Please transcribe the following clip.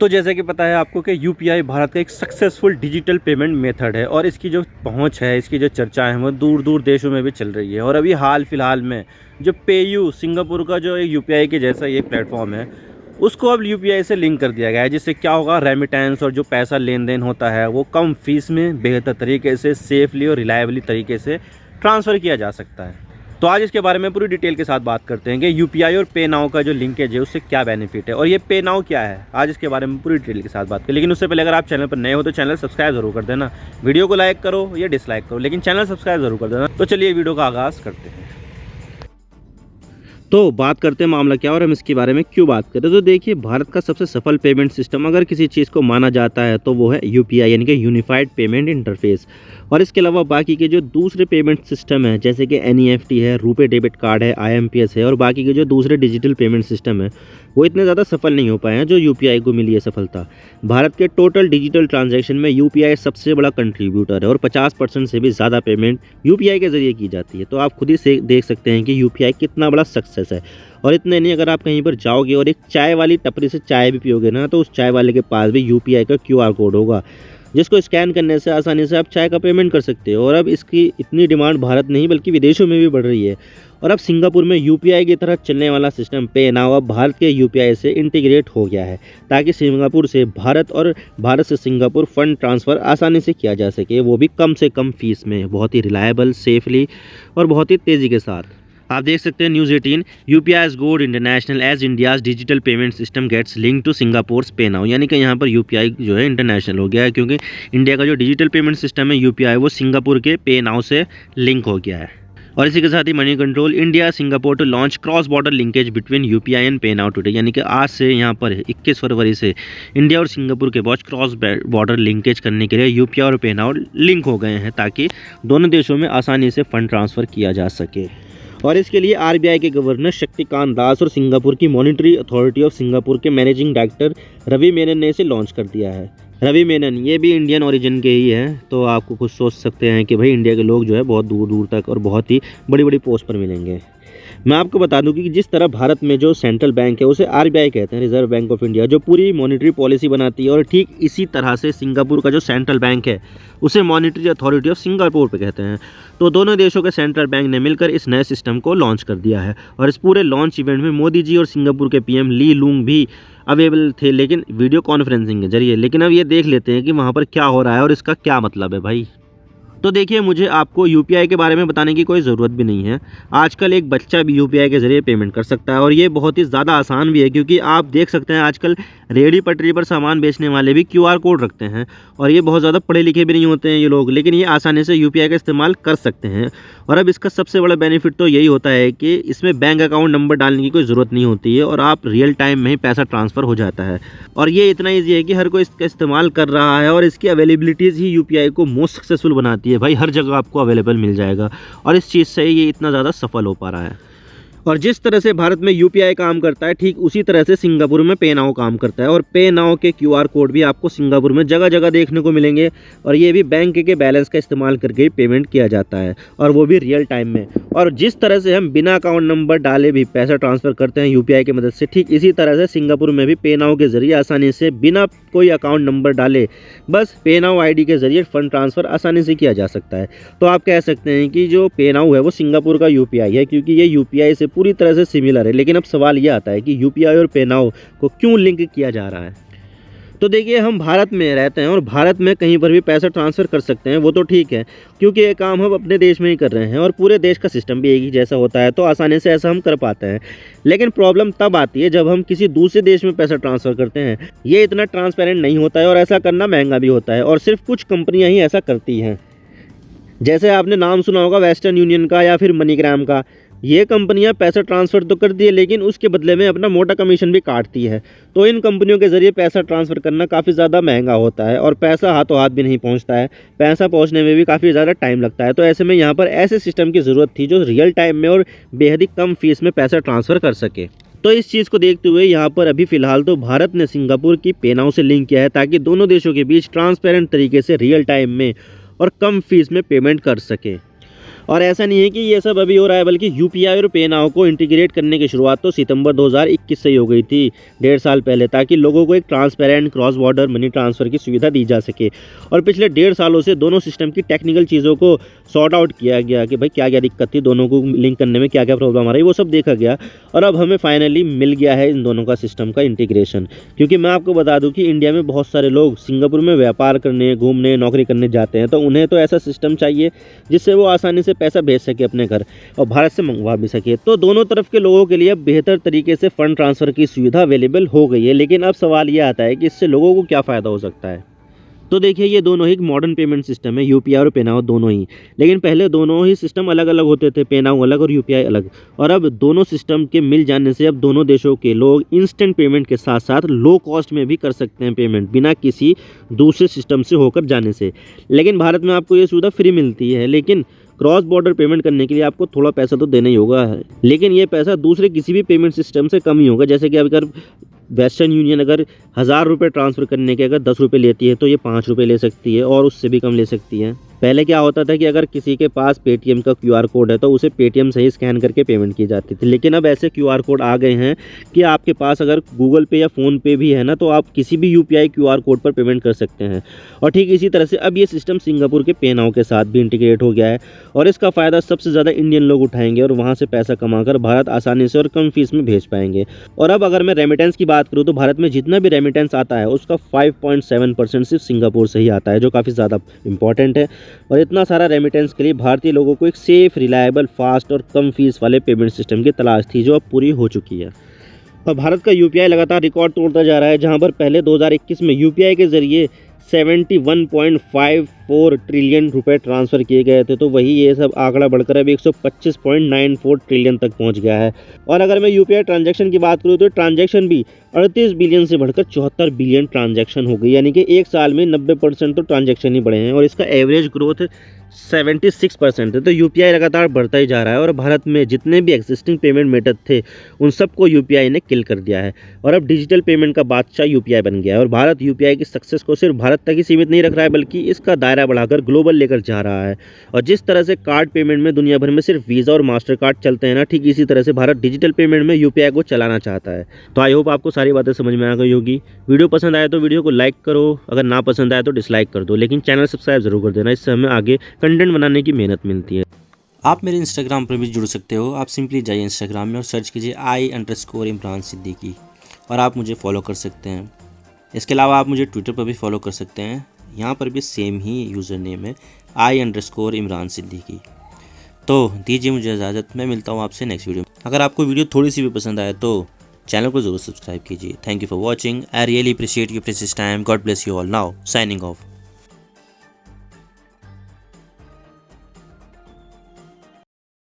तो जैसे कि पता है आपको कि यूपीआई भारत का एक सक्सेसफुल डिजिटल पेमेंट मेथड है और इसकी जो पहुंच है, इसकी जो चर्चा है वो दूर दूर देशों में भी चल रही है। और अभी हाल फिलहाल में जो पेयू सिंगापुर का जो एक यूपीआई के जैसा ये प्लेटफॉर्म है, उसको अब यूपीआई से लिंक कर दिया गया है, जिससे क्या होगा, रेमिटेंस और जो पैसा लेन देन होता है वो कम फीस में बेहतर तरीके से सेफली और रिलायबली तरीके से ट्रांसफ़र किया जा सकता है। तो आज इसके बारे में पूरी डिटेल के साथ बात करते हैं कि यूपीआई और पे नाउ का जो लिंकेज है उससे क्या बेनिफिट है और ये पे नाउ क्या है। आज इसके बारे में पूरी डिटेल के साथ बात करें, लेकिन उससे पहले अगर आप चैनल पर नए हो तो चैनल सब्सक्राइब जरूर कर देना, वीडियो को लाइक करो या डिसलाइक करो, लेकिन चैनल सब्सक्राइब जरूर कर देना। तो चलिए वीडियो का आगाज़ करते हैं। तो बात करते हैं मामला क्या और हम इसके बारे में क्यों बात करें। तो देखिए, भारत का सबसे सफल पेमेंट सिस्टम अगर किसी चीज़ को माना जाता है तो वो है यूपीआई, यानी कि यूनिफाइड पेमेंट इंटरफेस। और इसके अलावा बाकी के जो दूसरे पेमेंट सिस्टम है, जैसे कि एनईएफटी है, रुपे डेबिट कार्ड है, आईएमपीएस है और बाकी के जो दूसरे डिजिटल पेमेंट सिस्टम है, वो इतने ज़्यादा सफल नहीं हो पाए हैं जो यूपीआई को मिली है सफलता। भारत के टोटल डिजिटल ट्रांजैक्शन में यूपीआई सबसे बड़ा कंट्रीब्यूटर है और 50% से भी ज़्यादा पेमेंट यूपीआई के ज़रिए की जाती है। तो आप खुद ही से देख सकते हैं कि यूपीआई कितना बड़ा सक्सेस है। और इतने नहीं, अगर आप कहीं पर जाओगे और एक चाय वाली टपरी से चाय भी पियोगे ना, तो उस चाय वाले के पास भी यूपीआई का क्यूआर कोड होगा, जिसको स्कैन करने से आसानी से आप चाय का पेमेंट कर सकते हो। और अब इसकी इतनी डिमांड भारत नहीं बल्कि विदेशों में भी बढ़ रही है। और अब सिंगापुर में यूपीआई की तरह चलने वाला सिस्टम पे नाउ अब भारत के यूपीआई से इंटीग्रेट हो गया है, ताकि सिंगापुर से भारत और भारत से सिंगापुर फंड ट्रांसफ़र आसानी से किया जा सके, वो भी कम से कम फीस में, बहुत ही रिलायबल, सेफली और बहुत ही तेज़ी के साथ। आप देख सकते हैं news 18, UPI is goes international as India's digital payment system gets link to Singapore PayNow, यानी कि यहाँ पर यूपीआई जो है इंटरनेशनल हो गया है, क्योंकि इंडिया का जो डिजिटल पेमेंट सिस्टम है यूपीआई, वो सिंगापुर के पे नाउ से लिंक हो गया है। और इसी के साथ ही Moneycontrol India Singapore to launch cross border linkage between UPI and PayNow today, यानी कि आज से यहाँ पर 21 फरवरी से इंडिया और सिंगापुर के बीच क्रॉस बॉर्डर लिंकेज करने के लिए यूपीआई और पे नाउ लिंक हो गए हैं, ताकि दोनों देशों में आसानी से फंड ट्रांसफ़र किया जा सके। और इसके लिए आरबीआई के गवर्नर शक्तिकांत दास और सिंगापुर की मॉनिटरी अथॉरिटी ऑफ सिंगापुर के मैनेजिंग डायरेक्टर रवि मेनन ने इसे लॉन्च कर दिया है। रवि मेनन ये भी इंडियन ओरिजिन के ही हैं, तो आपको कुछ सोच सकते हैं कि भाई इंडिया के लोग जो है बहुत दूर दूर तक और बहुत ही बड़ी बड़ी पोस्ट पर मिलेंगे। मैं आपको बता दूं कि जिस तरह भारत में जो सेंट्रल बैंक है उसे आरबीआई कहते हैं, रिजर्व बैंक ऑफ इंडिया, जो पूरी मॉनेटरी पॉलिसी बनाती है, और ठीक इसी तरह से सिंगापुर का जो सेंट्रल बैंक है उसे मॉनेटरी अथॉरिटी ऑफ सिंगापुर पे कहते हैं। तो दोनों देशों के सेंट्रल बैंक ने मिलकर इस नए सिस्टम को लॉन्च कर दिया है। और इस पूरे लॉन्च इवेंट में मोदी जी और सिंगापुर के पीएम ली लूंग भी अवेलेबल थे, लेकिन वीडियो कॉन्फ्रेंसिंग के जरिए। लेकिन अब ये देख लेते हैं कि वहाँ पर क्या हो रहा है और इसका क्या मतलब है भाई। तो देखिए, मुझे आपको यूपीआई के बारे में बताने की कोई ज़रूरत भी नहीं है। आजकल एक बच्चा भी यूपीआई के ज़रिए पेमेंट कर सकता है और ये बहुत ही ज़्यादा आसान भी है, क्योंकि आप देख सकते हैं आजकल रेहड़ी पटरी पर सामान बेचने वाले भी क्यूआर कोड रखते हैं। और ये बहुत ज़्यादा पढ़े लिखे भी नहीं होते हैं ये लोग, लेकिन ये आसानी से यूपीआई का इस्तेमाल कर सकते हैं। और अब इसका सबसे बड़ा बेनिफिट तो यही होता है कि इसमें बैंक अकाउंट नंबर डालने की कोई ज़रूरत नहीं होती है और आप रियल टाइम में ही पैसा ट्रांसफ़र हो जाता है। और ये इतना ईजी है कि हर कोई इसका इस्तेमाल कर रहा है और इसकी अवेलेबिलिटीज़ ही यूपीआई को मोस्ट सक्सेसफुल बनाती है भाई। हर जगह आपको अवेलेबल मिल जाएगा और इस चीज़ से ये इतना ज़्यादा सफल हो पा रहा है। और जिस तरह से भारत में यूपीआई काम करता है, ठीक उसी तरह से सिंगापुर में पे नाउ काम करता है। और पे नाउ के क्यूआर कोड भी आपको सिंगापुर में जगह जगह देखने को मिलेंगे और ये भी बैंक के बैलेंस का इस्तेमाल करके पेमेंट किया जाता है, और वो भी रियल टाइम में। और जिस तरह से हम बिना अकाउंट नंबर डाले भी पैसा ट्रांसफ़र करते हैं यूपीआई की मदद से, ठीक इसी तरह से सिंगापुर में भी पे नाउ के ज़रिए आसानी से बिना कोई अकाउंट नंबर डाले बस पे नाउ आईडी के ज़रिए फ़ंड ट्रांसफ़र आसानी से किया जा सकता है। तो आप कह सकते हैं कि जो पे नाउ है वो सिंगापुर का यूपीआई है, क्योंकि ये यूपीआई से पूरी तरह से सिमिलर है। लेकिन अब सवाल ये आता है कि यूपीआई और पे नाउ को क्यों लिंक किया जा रहा है। तो देखिए, हम भारत में रहते हैं और भारत में कहीं पर भी पैसा ट्रांसफ़र कर सकते हैं, वो तो ठीक है, क्योंकि ये काम हम अपने देश में ही कर रहे हैं और पूरे देश का सिस्टम भी एक ही जैसा होता है, तो आसानी से ऐसा हम कर पाते हैं। लेकिन प्रॉब्लम तब आती है जब हम किसी दूसरे देश में पैसा ट्रांसफ़र करते हैं। ये इतना ट्रांसपेरेंट नहीं होता है और ऐसा करना महंगा भी होता है, और सिर्फ कुछ कंपनियाँ ही ऐसा करती हैं। जैसे आपने नाम सुना होगा वेस्टर्न यूनियन का या फिर मनीग्राम का। ये कंपनियां पैसा ट्रांसफ़र तो करती है, लेकिन उसके बदले में अपना मोटा कमीशन भी काटती है। तो इन कंपनियों के ज़रिए पैसा ट्रांसफ़र करना काफ़ी ज़्यादा महंगा होता है और पैसा हाथों हाथ भी नहीं पहुंचता है। पैसा पहुंचने में भी काफ़ी ज़्यादा टाइम लगता है। तो ऐसे में यहाँ पर ऐसे सिस्टम की ज़रूरत थी जो रियल टाइम में और बेहद ही कम फीस में पैसा ट्रांसफ़र कर सके। तो इस चीज़ को देखते हुए यहाँ पर अभी फ़िलहाल तो भारत ने सिंगापुर की पे नाउ से लिंक किया है, ताकि दोनों देशों के बीच ट्रांसपेरेंट तरीके से रियल टाइम में और कम फीस में पेमेंट कर सके। और ऐसा नहीं है कि ये सब अभी हो रहा है, बल्कि यूपीआई और पे नाउ को इंटीग्रेट करने की शुरुआत तो सितंबर 2021 से ही हो गई थी, 1.5 साल पहले, ताकि लोगों को एक transparent cross border money transfer की सुविधा दी जा सके। और पिछले 1.5 सालों से दोनों सिस्टम की टेक्निकल चीज़ों को सॉर्ट आउट किया गया कि भाई क्या क्या दिक्कत थी, दोनों को लिंक करने में क्या क्या प्रॉब्लम आ रही है, वो सब देखा गया। और अब हमें फाइनली मिल गया है इन दोनों का सिस्टम का इंटीग्रेशन। क्योंकि मैं आपको बता दूं कि इंडिया में बहुत सारे लोग सिंगापुर में व्यापार करने, घूमने, नौकरी करने जाते हैं, तो उन्हें तो ऐसा सिस्टम चाहिए जिससे वो आसानी से पैसा भेज सके अपने घर और भारत से मंगवा भी सके। तो दोनों तरफ के लोगों के लिए अब बेहतर तरीके से फंड ट्रांसफ़र की सुविधा अवेलेबल हो गई है। लेकिन अब सवाल ये आता है कि इससे लोगों को क्या फ़ायदा हो सकता है। तो देखिए, ये दोनों ही मॉडर्न पेमेंट सिस्टम है, यूपीआई और पे नाउ दोनों ही। लेकिन पहले दोनों ही सिस्टम अलग अलग होते थे, पे नाउ अलग और यूपीआई अलग। और अब दोनों सिस्टम के मिल जाने से अब दोनों देशों के लोग इंस्टेंट पेमेंट के साथ साथ लो कॉस्ट में भी कर सकते हैं पेमेंट, बिना किसी दूसरे सिस्टम से होकर जाने से। लेकिन भारत में आपको ये सुविधा फ्री मिलती है, लेकिन क्रॉस बॉर्डर पेमेंट करने के लिए आपको थोड़ा पैसा तो देना ही होगा। लेकिन ये पैसा दूसरे किसी भी पेमेंट सिस्टम से कम ही होगा। जैसे कि अगर वेस्टर्न यूनियन अगर 1000 रुपये ट्रांसफ़र करने के अगर 10 रुपये लेती है, तो ये 5 रुपये ले सकती है और उससे भी कम ले सकती है। पहले क्या होता था कि अगर किसी के पास पेटीएम का क्यूआर कोड है तो उसे पेटीएम से ही स्कैन करके पेमेंट की जाती थी। लेकिन अब ऐसे क्यूआर कोड आ गए हैं कि आपके पास अगर गूगल पे या फ़ोन पे भी है ना, तो आप किसी भी यूपीआई क्यूआर कोड पर पेमेंट कर सकते हैं। और ठीक इसी तरह से अब ये सिस्टम सिंगापुर के पे नाउ के साथ भी इंटीग्रेट हो गया है और इसका फ़ायदा सबसे ज़्यादा इंडियन लोग उठाएंगे और वहाँ से पैसा कमाकर भारत आसानी से और कम फीस में भेज पाएंगे। और अब अगर मैं रेमिटेंस की बात करूँ तो भारत में जितना भी रेमिटेंस आता है उसका 5.7% सिर्फ सिंगापुर से ही आता है, जो काफ़ी ज़्यादा इंपॉर्टेंट है। और इतना सारा रेमिटेंस के लिए भारतीय लोगों को एक सेफ, रिलायबल, फास्ट और कम फीस वाले पेमेंट सिस्टम की तलाश थी, जो अब पूरी हो चुकी है। और भारत का यूपीआई लगातार रिकॉर्ड तोड़ता जा रहा है। जहां पर पहले 2021 में यूपीआई के जरिए 71.54 ट्रिलियन रुपए ट्रांसफ़र किए गए थे, तो वही ये सब आंकड़ा बढ़कर अब 125.94 ट्रिलियन तक पहुंच गया है। और अगर मैं यूपीआई ट्रांजैक्शन की बात करूं तो ट्रांजैक्शन भी 38 बिलियन से बढ़कर 74 बिलियन ट्रांजैक्शन हो गई, यानी कि एक साल में 90% तो ट्रांजैक्शन ही बढ़े हैं और इसका एवरेज ग्रोथ 76% है। तो यूपीआई लगातार बढ़ता ही जा रहा है और भारत में जितने भी एग्जिस्टिंग पेमेंट मेथड थे उन सबको यूपीआई ने किल कर दिया है और अब डिजिटल पेमेंट का बादशाह यूपीआई बन गया है। और भारत यूपीआई की सक्सेस को सिर्फ भारत तक ही सीमित नहीं रख रहा है, बल्कि इसका दायरा बढ़ाकर ग्लोबल लेकर जा रहा है। और जिस तरह से कार्ड पेमेंट में दुनिया भर में सिर्फ वीज़ा और मास्टर कार्ड चलते हैं ना, ठीक इसी तरह से भारत डिजिटल पेमेंट में यूपीआई को चलाना चाहता है। तो आई होप आपको सारी बातें समझ में आ गई होगी। वीडियो पसंद आए तो वीडियो को लाइक करो, अगर ना पसंद आए तो डिसलाइक कर दो, लेकिन चैनल सब्सक्राइब जरूर कर देना, इससे हमें आगे कंटेंट बनाने की मेहनत मिलती है। आप मेरे इंस्टाग्राम पर भी जुड़ सकते हो। आप सिंपली जाइए इंस्टाग्राम में और सर्च कीजिए I_इमरान सिद्दीकी और आप मुझे फॉलो कर सकते हैं। इसके अलावा आप मुझे ट्विटर पर भी फॉलो कर सकते हैं, यहाँ पर भी सेम ही यूज़र नेम है I_इमरान सिद्दीकी। तो दीजिए मुझे इजाज़त, मैं मिलता हूँ आपसे नेक्स्ट वीडियो में। अगर आपको वीडियो थोड़ी सी भी पसंद आए तो चैनल को ज़रूर सब्सक्राइब कीजिए। Thank you for watching. I really appreciate your precious time. God bless you all. Now signing off.